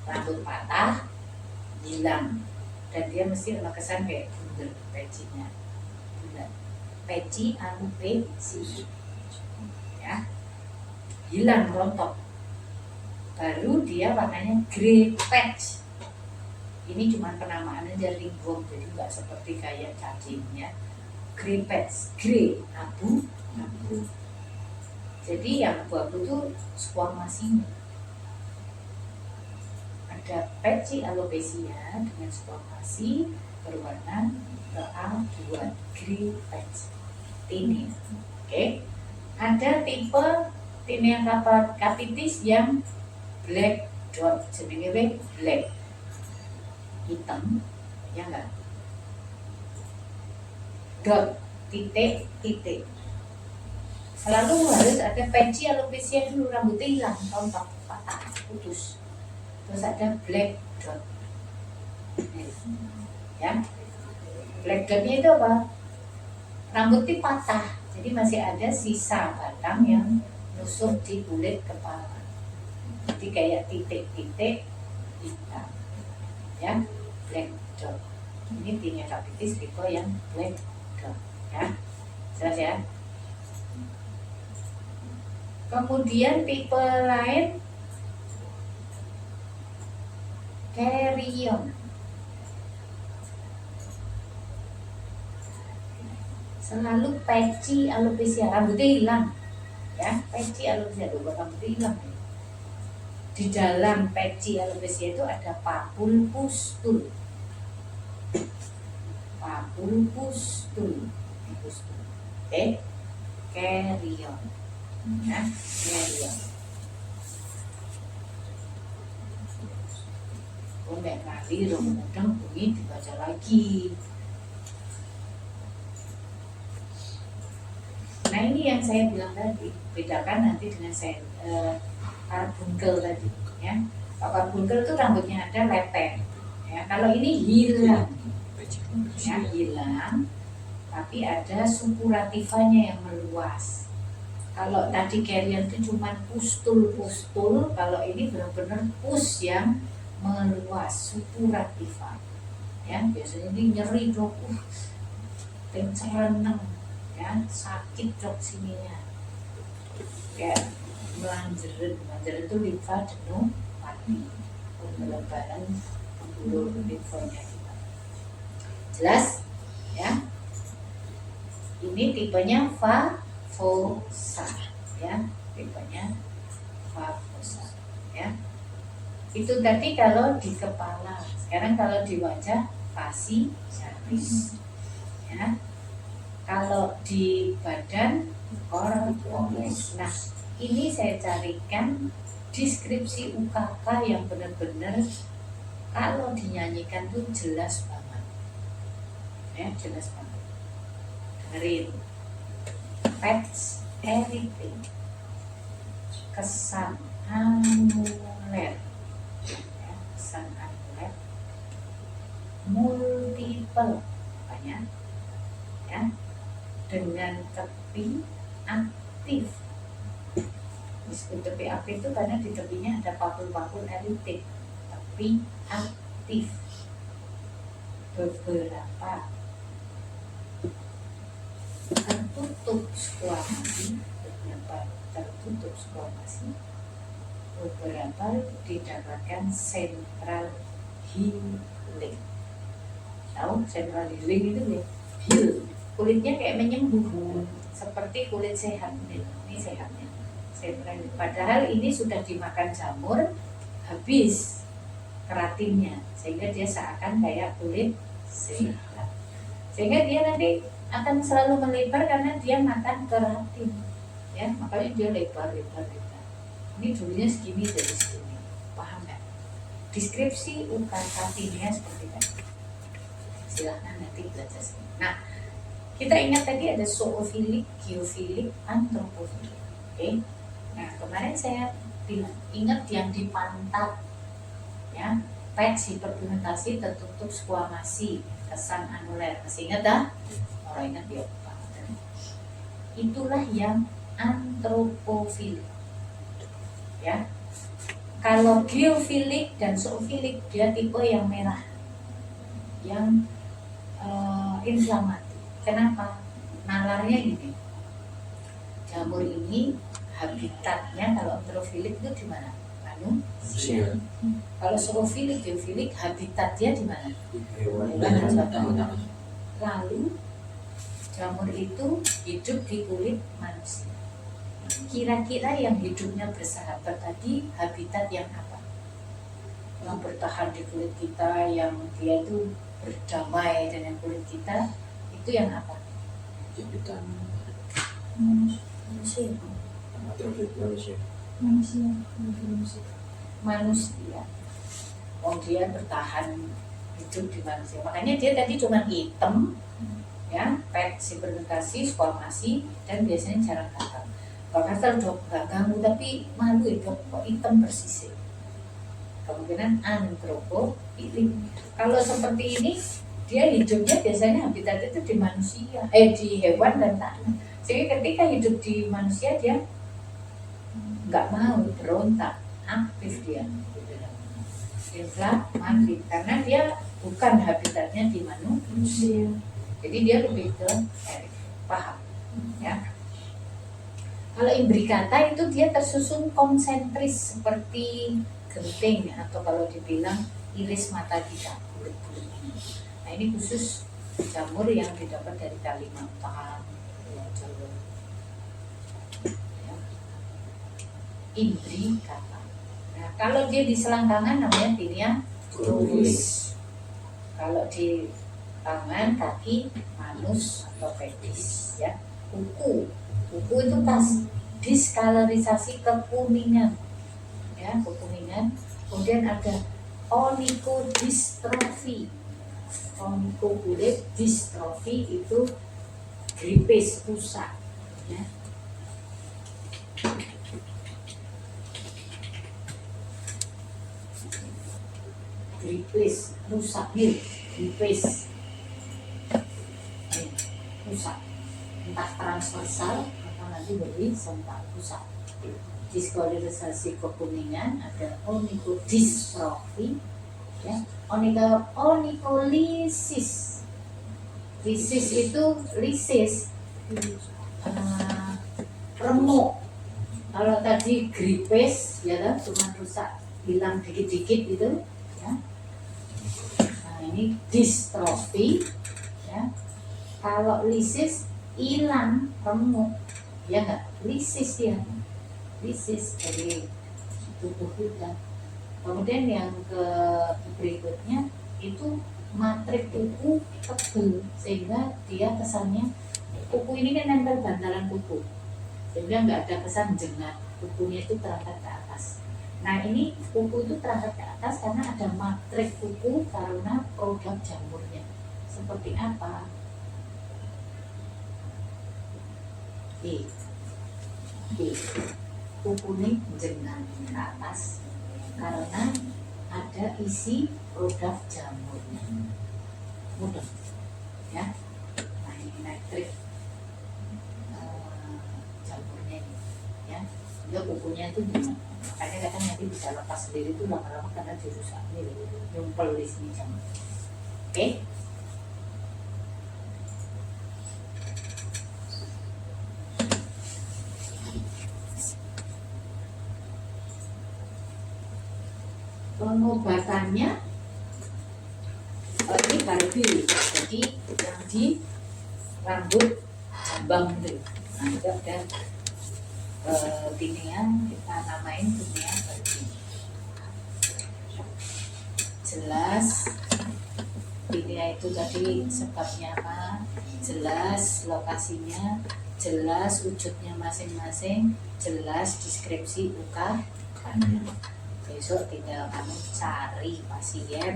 rambut patah, hilang, dan dia mesti ada kesan kayak bundel pecinya, bulat, peci alopecia, ya, hilang rontok. Baru dia warnanya grey patch. Ini cuma penamaan aja, lingkung, jadi nggak seperti kayak cacingnya. Grey patch, grey, abu. Jadi yang abu-abu itu squamasinya. Ada peci alopecia dengan squamasi berwarna A2, grey patch, tinea. Oke. Ada tipe tinea capitis yang black dot, jenenge black, hitam, ya enggak? Dot, titik. Lalu harus ada peci alopecia dulu, rambutnya hilang, rontok, patah, putus. Terus ada black dot, ya. Black dotnya itu apa? Rambutnya patah, jadi masih ada sisa batang yang nusuk di kulit kepala. Jadi kayak titik-titik hitam, ya, black dot. Ini tinea capitis tipe yang black dot, ya, jelas ya. Kemudian tipe lain carrion, selalu peci alopecia, rambutnya hilang, ya, peci alopecia itu rambutnya hilang. Di dalam peci alopecia itu ada papul pustul, oke, carrion, ya, carrion. Mbak kali mudah bunyi dibaca lagi. Nah ini yang saya bilang tadi, bedakan nanti dengan carbuncle tadi, ya. Kalau carbuncle itu rambutnya ada lepek, ya. Kalau ini hilang, ya, hilang, tapi ada suppurativanya yang meluas. Kalau tadi carrion itu cuma pustul, kalau ini benar-benar pus yang meluas, suppurativa, ya. Biasanya ini nyeri dok, tenceleneng, ya, sakit dok sininya, kayak melanjeret itu limfa jenuh mati, pembelebaran pembuluh limfonya kita. Jelas, ya. Ini tipenya favosa, ya, tipenya favosa, ya. Itu tadi kalau di kepala. Sekarang kalau di wajah facialis, ya. Kalau di badan corporis. Nah, ini saya carikan deskripsi UKK yang benar-benar kalau dinyanyikan tuh jelas banget, ya, jelas banget. Dengerin. Patch everything, kesan anuler, ya, kesan anuler, multiple, banyak, ya, dengan tepi aktif. Disebut tepi aktif itu karena di tepinya ada papul-papul eritik, tepi aktif. Beberapa tertutup squamasi, beberapa didapatkan central healing. Tahu central healing itu ya? Heal, kulitnya kayak menyembuh, seperti kulit sehat. Ini sehatnya. Padahal ini sudah dimakan jamur, habis keratinnya, sehingga dia seakan kayak kulit sehat. Sehingga dia nanti akan selalu melebar karena dia makan keratin, ya, makanya dia lebar. ini dulunya segini jadi segini, paham nggak? Deskripsi UKK timnya seperti tadi. Silahkan nanti belajar sini. Nah, kita ingat tadi ada zoofilik, geofilik, antropofilik. Oke. Nah, kemarin saya bilang ingat yang di pantat, ya, peks hiperpigmentasi tertutup squamasi, kesan anuler. Masih ingat dah? Orang ingat ya. Itulah yang antropofilik. Ya. Kalau geofilik dan zoofilik dia tipe yang merah, yang inflamasi. Kenapa? Nalarnya gini. Jamur ini habitatnya kalau antrofilik itu di mana? Manusia. Kalau zoofilik, geofilik habitatnya di mana? Lalu jamur itu hidup di kulit manusia. Kira-kira yang hidupnya bersahabat tadi habitat yang apa? Yang bertahan di kulit kita, yang dia itu berdamai dengan kulit kita, itu yang apa? Habitat Manusia. Manusia. Oh, dia bertahan hidup di manusia. Makanya dia tadi cuma hitam, ya, peks hiperpigmentasi, squamasi, dan biasanya jarang gatal. Kalau gatal dok nggak ganggu, tapi malu ya dok, kok hitam persis. Kemungkinan antropofilik. Kalau seperti ini, dia hidupnya biasanya habitat itu di manusia, di hewan dan tanah. Sehingga ketika hidup di manusia dia nggak mau berontak, aktif dia, inflamasi, karena dia bukan habitatnya di manusia. Jadi dia lebih ke paham, ya. Kalau imbricata itu dia tersusun konsentris seperti genting, atau kalau dibilang iris mata kita, bulat-bulat ini. Nah, ini khusus jamur yang didapat dari Kalimantan, ya, jalur, ya. Imbricata. Nah, kalau dia di selangkangan namanya Tinea bovis. Kalau di tangan, kaki, manus atau pedis, ya. Kuku itu diskalerisasi kekuningan, ya, kekuningan. Kemudian ada onikodistrofi. Onikokulit distrofi itu gripes, rusak, ya. Gripes, rusak nih, gripes, rusak, entah transversal atau nanti horizontal, rusak. Diskalerisasi kekuningan, ada onikodistrofi, ya. Onikolisis. Lisis itu lisis, remuk. Kalau tadi gripes, ya kan, cuma rusak, hilang dikit-dikit itu, ya. Nah, ini distrofi, ya. Kalau lisis hilang, remuk, ya enggak, lisis ya, lisis dari tubuh kita. Kemudian yang ke berikutnya itu matrik kuku tebal, sehingga dia kesannya, kuku ini kan nempel bantalan kuku, sehingga nggak ada kesan jengat, kukunya itu terangkat ke atas. Nah, ini kuku itu terangkat ke atas karena ada matrik kuku karena produk jamurnya. Seperti apa? Kuku ini jengat ke atas karena ada isi produk jamurnya. Mudah, ya. Nah, ini matrik jamurnya ini, ya. Dia kukunya itu gimana? Makanya kadang nanti bisa lepas sendiri itu lama-lama karena dirusak ini, nyumpel di sini jamur. Oke? Pengobatannya ini Barbie, jadi yang di rambut jambang itu. Nah, itu ada tinea, kita namain tinea Barbie. Jelas tinea itu tadi sebabnya apa, jelas lokasinya jelas wujudnya masing-masing, jelas deskripsi UKM-nya. Besok tinggal kamu cari pasien,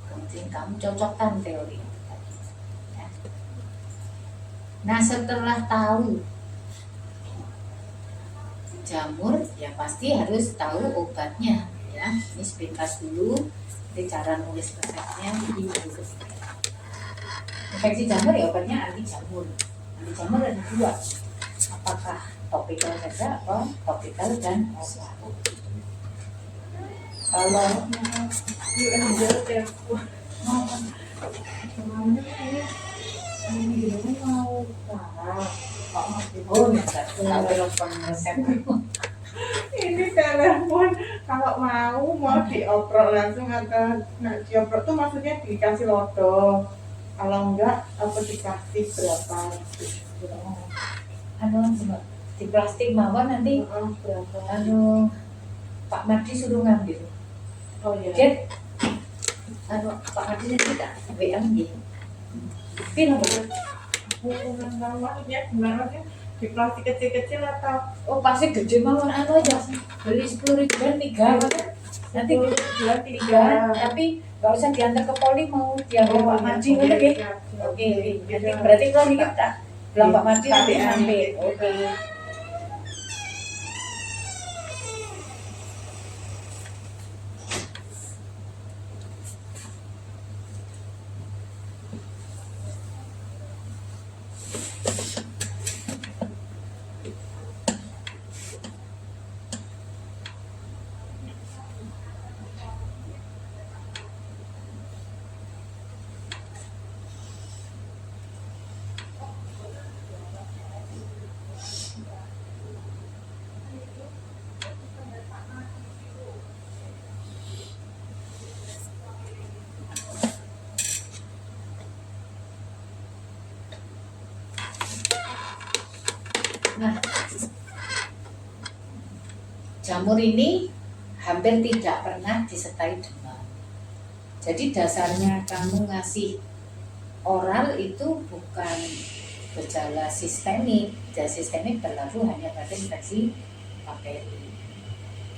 kemudian kamu cocokkan teori itu tadi. Ya. Nah setelah tahu jamur, ya pasti harus tahu obatnya. Ya, ini sepintas dulu. Nanti cara nulis resepnya di buku ketiga. Infeksi jamur ya obatnya anti jamur. Anti jamur ada dua. Apakah topikal saja atau topikal dan oral? Kalau ini telepon kalau mau dioprol langsung atau nggak dioprol tuh maksudnya dikasih lodo, kalau enggak apa dikasih berapa di plastik mawon nanti berapa Pak Mardi suruh ngambil. oh iya Jet, Pak Mardi nanti tak WA nggih. Pin kurang tahu maksudnya gimana sih, di plastik kecil-kecil atau pasti gede mawon aja. Beli 10 ribuan 3 nanti bulan 3, tapi nggak usah diantar ke poli, mau diambil Pak Mardi ngono nggih. Oke, nanti berarti kalau kita bilang Pak Mardi nanti ambil. Oke. Nah, jamur ini hampir tidak pernah disertai demam. Jadi dasarnya kamu ngasih oral itu bukan gejala sistemik. Gejala sistemik berlaku hanya pada infeksi bakteri.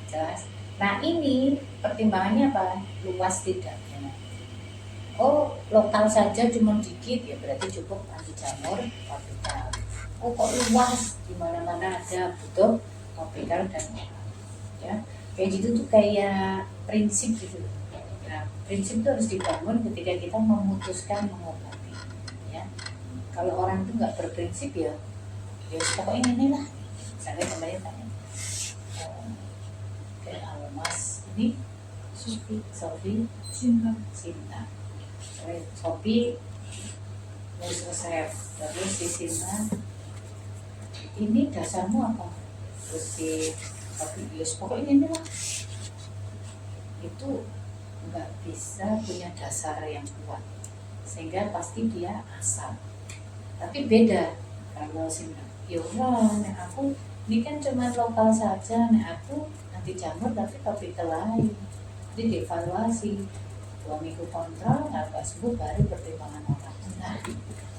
Jelas. Nah ini pertimbangannya apa? Luas tidaknya. Oh lokal saja cuma dikit, ya berarti cukup anti jamur topikal. Oh kok luas, di mana-mana ada, butuh topikal dan oral. Ya, kayak gitu tuh kayak prinsip gitu. Nah, prinsip itu harus dibangun ketika kita memutuskan mengobati. Ya, kalau orang itu nggak berprinsip ya pokoknya ini lah. Misalnya kemarin tanya, kayak halo Mas, ini Sofi, Sinta. Sofi nulis resep, terus si Sinta, ini dasarmu apa? Terus si Sofi pokoknya ini lah. Itu nggak bisa punya dasar yang kuat, sehingga pasti dia asal. Tapi beda kalau Sinta, yaudah, aku ini kan cuma lokal saja, aku anti jamur tapi topikal lain. Jadi dievaluasi 2 minggu kontrol, nggak sembuh baru pertimbangan orang. Nah,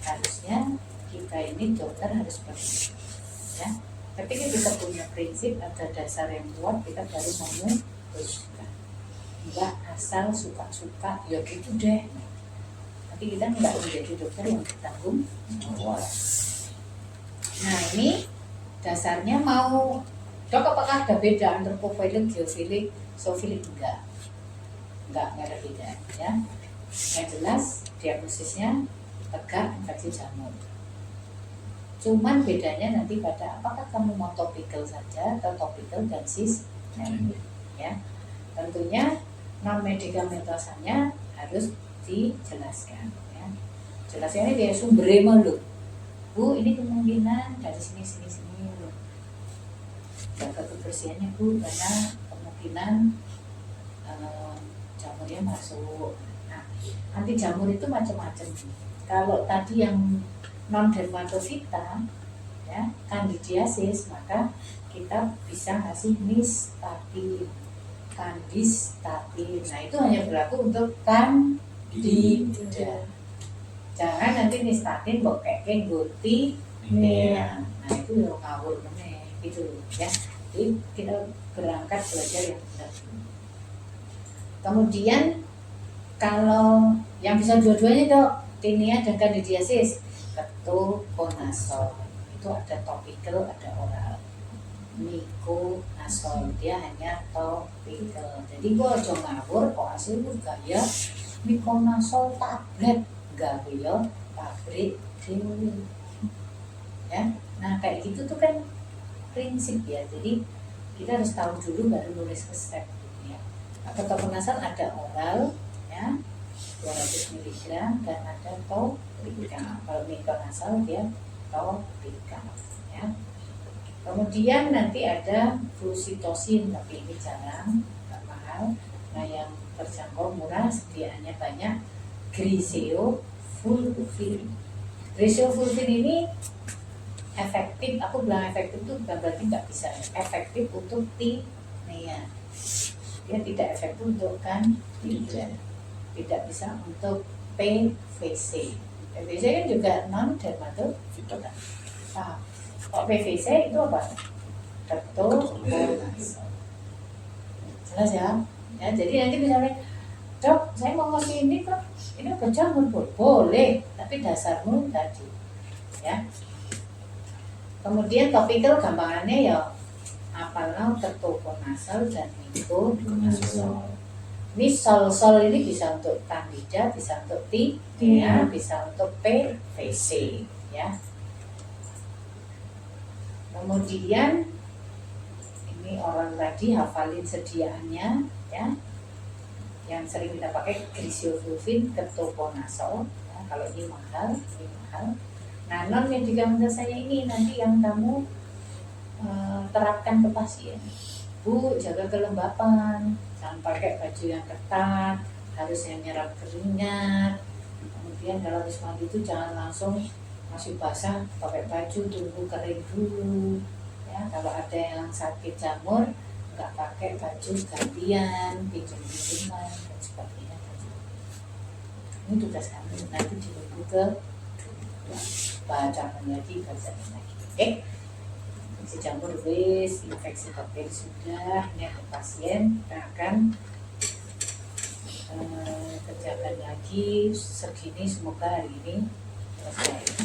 harusnya kita ini dokter harus begitu, ya. Tapi kita punya prinsip, ada dasar yang kuat, kita baru memutuskan. Enggak asal suka-suka, ya gitu deh. Nanti kita nggak menjadi dokter yang bertanggung jawab. Nah ini dasarnya mau dok, apakah ada beda antropofilik, geofilik, zoofilik? Enggak ada beda ya. Yang jelas diagnosisnya tegak infeksi jamur. Cuman bedanya nanti pada apakah kamu mau topikal saja atau topikal dan sistemik ya. Tentunya non-medikamentosanya harus dijelaskan ya. Jelasnya dia sumbernya loh. Bu, ini kemungkinan dari sini loh. Jaga kebersihannya Bu, karena kemungkinan jamurnya masuk. Nah, anti jamur itu macam-macam. Kalau tadi yang non dermatofita ya, candidiasis, maka kita bisa ngasih nystatin, candistatin. Nah itu hanya berlaku untuk candida. Jangan nanti nystatin mbok keke ngguti Nih, nah itu udah ngawur meneh gitu ya. Jadi kita berangkat belajar yang benar. Kemudian kalau yang bisa dua-duanya dok, tinea dan candidiasis, ketokonazol itu ada topical, ada oral. Miconazol dia hanya topical. Jadi gua aja ngawur kok hasilnya gaya miconazol tablet gawe yo pabrik dhewe. Ya, nah kayak gitu tuh kan prinsip ya. Jadi kita harus tahu dulu baru nulis resep ya. Ketokonazol ada oral ya 200 mg dan ada topical. Kalau miconazol dia topical ya. Kemudian nanti ada flucitosin, tapi ini jarang, nggak mahal. Nah yang terjangkau murah, sediaannya banyak. Griseofulvin. Griseofulvin ini efektif, aku bilang efektif itu bukan berarti nggak bisa, efektif untuk tinea. Dia tidak efektif untuk candida, tidak bisa untuk PVC. PVC kan juga non dermatofitosa. Kok PVC itu apa? Ketokonazol. Jelas ya? Ya, jadi nanti misalnya, dok, saya mau ngasih ini kok, ini obat jamur boleh, tapi dasarmu tadi, ya. Kemudian topical gampangannya ya, apalnya ketokonazol dan miconazol. Ini sol ini bisa untuk candida, bisa untuk tinea, bisa untuk PVC, ya. Kemudian ini orang tadi hafalin sediaannya ya. Yang sering kita pakai griseofulvin, ketokonazol. Ya, kalau ini mahal, ini mahal. Nah, non medikamentosa saya ini nanti yang kamu terapkan ke pasien. Bu, jaga kelembapan, jangan pakai baju yang ketat, harus yang nyerap keringat. Kemudian kalau habis mandi itu jangan langsung masih basah pakai baju, tunggu kering dulu ya. Kalau ada yang sakit jamur nggak pakai baju gantian, pinjam-pinjaman dan sebagainya. Ini tugas kami nanti di minggu ke baca lagi. Oke, infeksi jamur wis, infeksi bakteri sudah. Ini ada pasien, kita akan kerjakan lagi segini, semoga hari ini selesai.